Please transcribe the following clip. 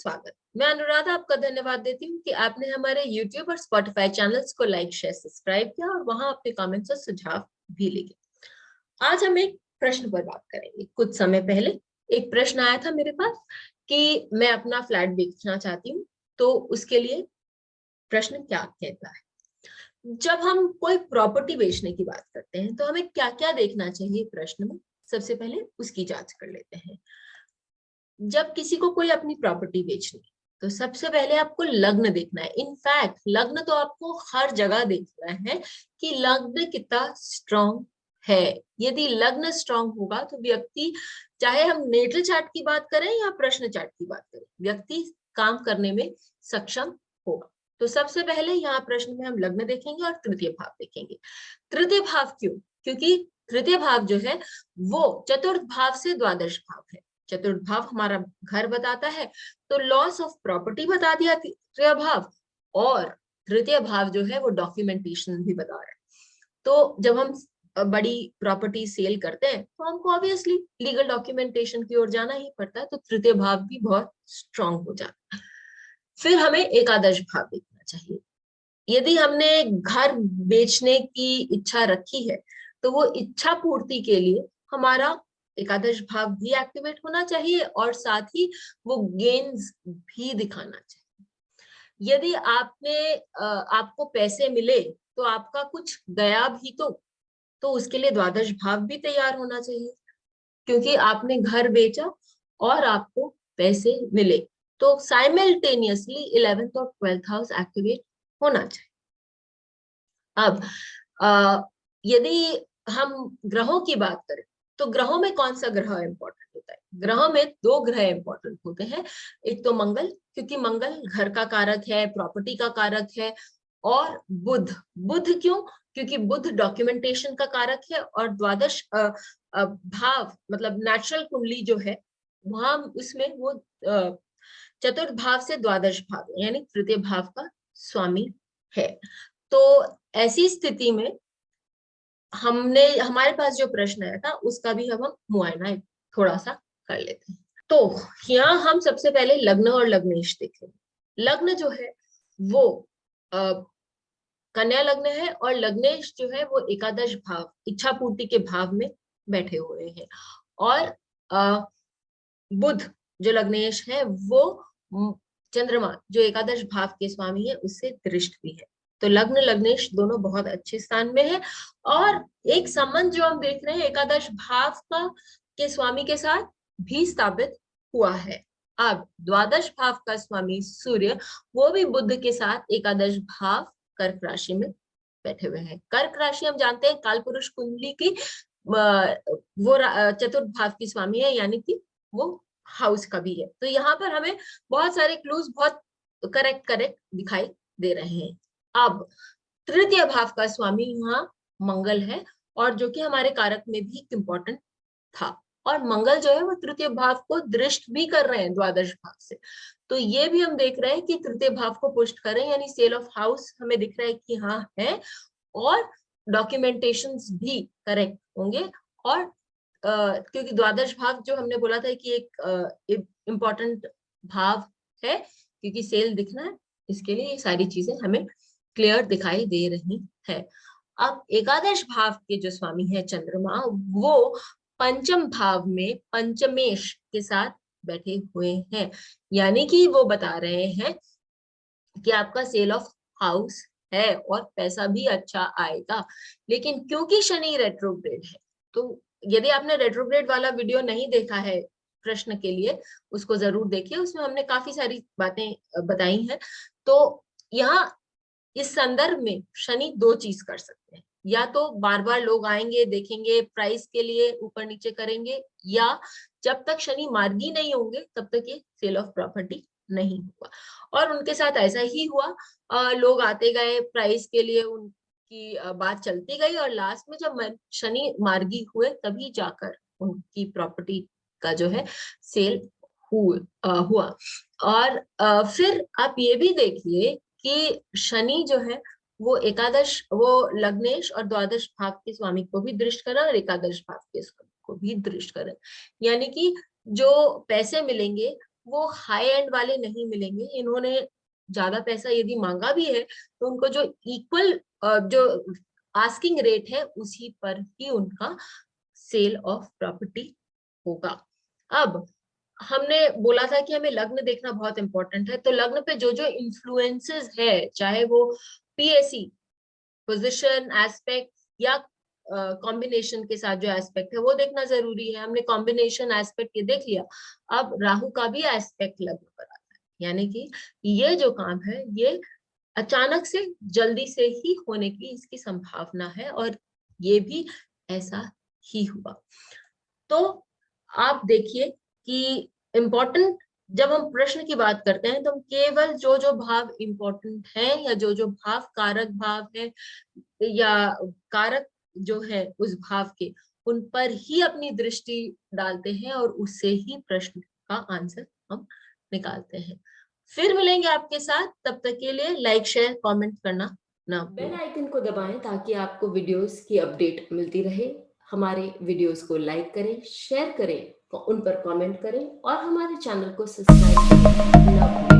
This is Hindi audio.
स्वागत। मैं अनुराधा आपका धन्यवाद देती हूँ कि आपने हमारे YouTube और Spotify चैनल्स को लाइक, शेयर, सब्सक्राइब किया और वहां अपने कमेंट्स और सुझाव भी लिखे। आज हम एक प्रश्न पर बात करेंगे। कुछ समय पहले एक प्रश्न आया था मेरे पास कि मैं अपना फ्लैट बेचना चाहती हूँ, तो उसके लिए प्रश्न क्या कहता है। जब हम कोई प्रॉपर्टी बेचने की बात करते हैं तो हमें क्या क्या देखना चाहिए प्रश्न में, सबसे पहले उसकी जांच कर लेते हैं। जब किसी को कोई अपनी प्रॉपर्टी बेचनी है तो सबसे पहले आपको लग्न देखना है। इनफैक्ट लग्न तो आपको हर जगह देखना है कि लग्न कितना स्ट्रांग है। यदि लग्न स्ट्रांग होगा तो व्यक्ति, चाहे हम नेटल चार्ट की बात करें या प्रश्न चार्ट की बात करें, व्यक्ति काम करने में सक्षम होगा। तो सबसे पहले यहाँ प्रश्न में हम लग्न देखेंगे और तृतीय भाव देखेंगे। तृतीय भाव क्यों? क्योंकि तृतीय भाव जो है वो चतुर्थ भाव से द्वादश भाव है। चतुर्थ भाव हमारा घर बताता है, तो लॉस ऑफ प्रॉपर्टी बता दिया तृतीय भाव, और तृतीय भाव जो है वो डॉक्यूमेंटेशन भी बता रहा है। तो जब हम बड़ी प्रॉपर्टी सेल करते हैं तो हमको ऑब्वियसली लीगल डॉक्यूमेंटेशन की ओर जाना ही पड़ता है, तो तृतीय भाव भी बहुत स्ट्रांग हो जाता है। फिर हमें एकादश भाव देखना चाहिए। यदि हमने घर बेचने की इच्छा रखी है तो वो इच्छा पूर्ति के लिए हमारा एकादश भाव भी एक्टिवेट होना चाहिए और साथ ही वो गेन्स भी दिखाना चाहिए। यदि आपको पैसे मिले तो आपका कुछ गया भी तो उसके लिए द्वादश भाव भी तैयार होना चाहिए, क्योंकि आपने घर बेचा और आपको पैसे मिले, तो साइमल्टेनियसली 11th और 12th हाउस एक्टिवेट होना चाहिए। अब यदि हम ग्रहों की बात करें तो ग्रहों में कौन सा ग्रह इंपॉर्टेंट होता है? ग्रहों में दो ग्रह इंपॉर्टेंट होते हैं। एक तो मंगल, क्योंकि मंगल घर का कारक है, प्रॉपर्टी का कारक है, और बुध। बुध क्यों? क्योंकि बुध डॉक्यूमेंटेशन का कारक है, और द्वादश भाव मतलब नेचुरल कुंडली जो है वहां उसमें वो चतुर्थ भाव से द्वादश भाव यानी तृतीय भाव का स्वामी है। तो ऐसी स्थिति में हमारे पास जो प्रश्न आया था उसका भी हम मुआयना थोड़ा सा कर लेते हैं। तो यहाँ हम सबसे पहले लग्न और लग्नेश देखेंगे। लग्न जो है वो कन्या लग्न है, और लग्नेश जो है वो एकादश भाव इच्छा पूर्ति के भाव में बैठे हुए हैं, और बुध जो लग्नेश है वो चंद्रमा जो एकादश भाव के स्वामी है उससे दृष्ट भी है। तो लग्न लग्नेश दोनों बहुत अच्छे स्थान में है, और एक संबंध जो हम देख रहे हैं एकादश भाव का के स्वामी के साथ भी स्थापित हुआ है। अब द्वादश भाव का स्वामी सूर्य, वो भी बुध के साथ एकादश भाव कर्क राशि में बैठे हुए हैं। कर्क राशि हम जानते हैं कालपुरुष कुंडली की वो चतुर्थ भाव की स्वामी है, यानी कि वो हाउस का भी है। तो यहाँ पर हमें बहुत सारे क्लूज बहुत करेक्ट दिखाई दे रहे हैं। अब तृतीय भाव का स्वामी यहाँ मंगल है, और जो कि हमारे कारक में भी इम्पोर्टेंट था, और मंगल जो है वो तृतीय भाव को दृष्ट भी कर रहे हैं द्वादश भाव से। तो ये भी हम देख रहे हैं कि तृतीय भाव को पुष्ट करें, यानी सेल ऑफ हाउस हमें दिख रहा है कि हाँ है, और डॉक्यूमेंटेशंस भी करेक्ट होंगे। और क्योंकि द्वादश भाव जो हमने बोला था कि एक इम्पोर्टेंट भाव है, क्योंकि सेल दिखना है, इसके लिए ये सारी चीजें हमें क्लियर दिखाई दे रही है। अब एकादश भाव के जो स्वामी है चंद्रमा, वो पंचम भाव में पंचमेश के साथ बैठे हुए हैं, यानी कि वो बता रहे हैं कि आपका सेल ऑफ हाउस है और पैसा भी अच्छा आएगा। लेकिन क्योंकि शनि रेट्रोग्रेड है, तो यदि आपने रेट्रोग्रेड वाला वीडियो नहीं देखा है प्रश्न के लिए, उसको जरूर देखिए, उसमें हमने काफी सारी बातें बताई हैं। तो यहाँ इस संदर्भ में शनि दो चीज कर सकते हैं, या तो बार बार लोग आएंगे देखेंगे प्राइस के लिए ऊपर नीचे करेंगे, या जब तक शनि मार्गी नहीं होंगे तब तक ये सेल ऑफ प्रॉपर्टी नहीं हुआ। और उनके साथ ऐसा ही हुआ, लोग आते गए प्राइस के लिए, उनकी बात चलती गई, और लास्ट में जब शनि मार्गी हुए तभी जाकर उनकी प्रॉपर्टी का जो है सेल हुआ। और फिर आप ये भी देखिए कि शनि जो है वो लग्नेश और द्वादश भाव के स्वामी को भी दृष्ट करें और एकादश भाव के स्वामी को भी दृष्ट करें, यानी कि जो पैसे मिलेंगे वो हाई एंड वाले नहीं मिलेंगे। इन्होंने ज्यादा पैसा यदि मांगा भी है तो उनको जो इक्वल जो आस्किंग रेट है उसी पर ही उनका सेल ऑफ प्रॉपर्टी होगा। अब हमने बोला था कि हमें लग्न देखना बहुत इंपॉर्टेंट है, तो लग्न पे जो जो इन्फ्लुएंसेस है, चाहे वो पीएसी पोजीशन एस्पेक्ट या कॉम्बिनेशन के साथ जो एस्पेक्ट है वो देखना जरूरी है। हमने कॉम्बिनेशन एस्पेक्ट ये देख लिया, अब राहु का भी एस्पेक्ट लग्न पर आता है, यानी कि ये जो काम है ये अचानक से जल्दी से ही होने की इसकी संभावना है, और ये भी ऐसा ही हुआ। तो आप देखिए कि इम्पोर्टेंट जब हम प्रश्न की बात करते हैं तो हम केवल जो जो भाव इम्पोर्टेंट हैं या जो जो भाव कारक भाव है या कारक जो है उस भाव के, उन पर ही अपनी दृष्टि डालते हैं और उससे ही प्रश्न का आंसर हम निकालते हैं। फिर मिलेंगे आपके साथ, तब तक के लिए लाइक शेयर कमेंट करना ना भूलें। बेल आइकन को दबाएं ताकि आपको वीडियोस की अपडेट मिलती रहे। हमारे वीडियोस को लाइक करें, शेयर करें, उन पर कमेंट करें और हमारे चैनल को सब्सक्राइब करना ना भूलें।